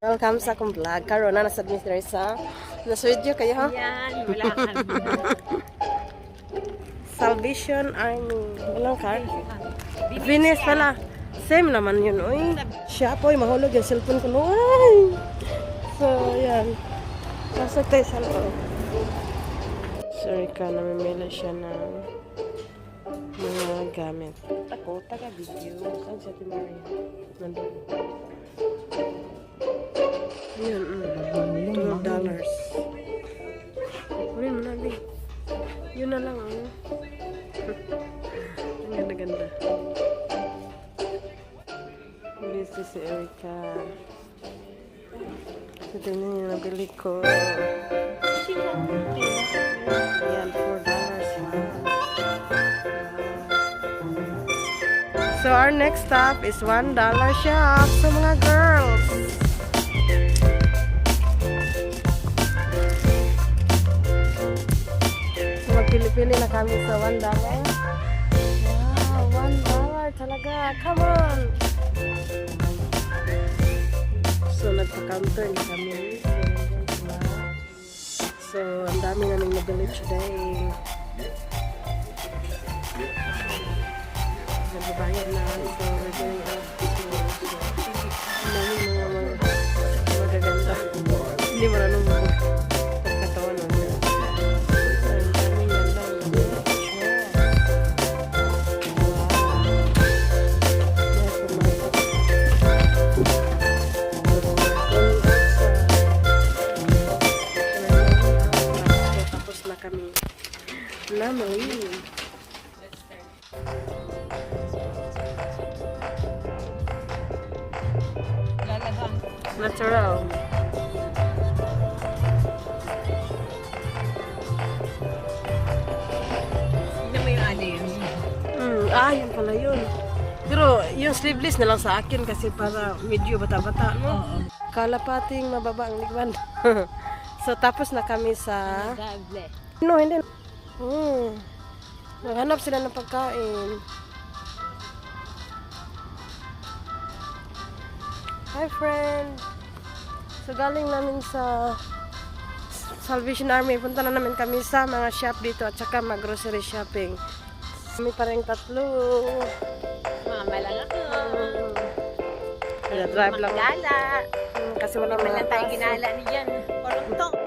Welcome sa akong vlog. Karon na nasa Mr. sa video kayo ha? Yan, wala kami. Salvation Army. Walang car. Venus pala. Same naman yun. Uy. Siya po, mahulog yung cellphone ko. Uy. So, yan. Pasok tayo sa loob. Sorry ka, namimili siya ng mga gamit. Ako, taga-video. Saan siya Maria? Nandun. Yun, $12. Kunin mo na, Bi. Yun na lang, oh. Ang ganda-ganda. This is si Erica. So, tingnan niyo, nabili ko. Ayan, $4. So, our next stop is $1 shop sa mga girls. Magpili-pili na kami sa $1. Wow, $1 talaga. Come on! So, nagpa-counter na kami. So, ang dami namin nabili today. Nagbabayad na. So, we're going out to ang dami mga magaganda. Hindi mo na nung pagkatawan mo. Kami namali. Natural. Hindi mo yung ano yun. Yun pala yun. Pero yung sleeveless na lang sa akin kasi para medyo bata-bata, no? Kalapating mababa ang ligwan. So, tapos na kami sa... No, hindi. Naghanap sila ng pagkain. Hi, friend. So, galing namin sa Salvation Army. Punta na namin kami sa mga shop dito at saka mag-grocery shopping. Kami pa rin tatlo. Mamalang ako. Drive lang. Gala. Kasi wala Wala mga tayong paso. ginala ni Jan. Parang to.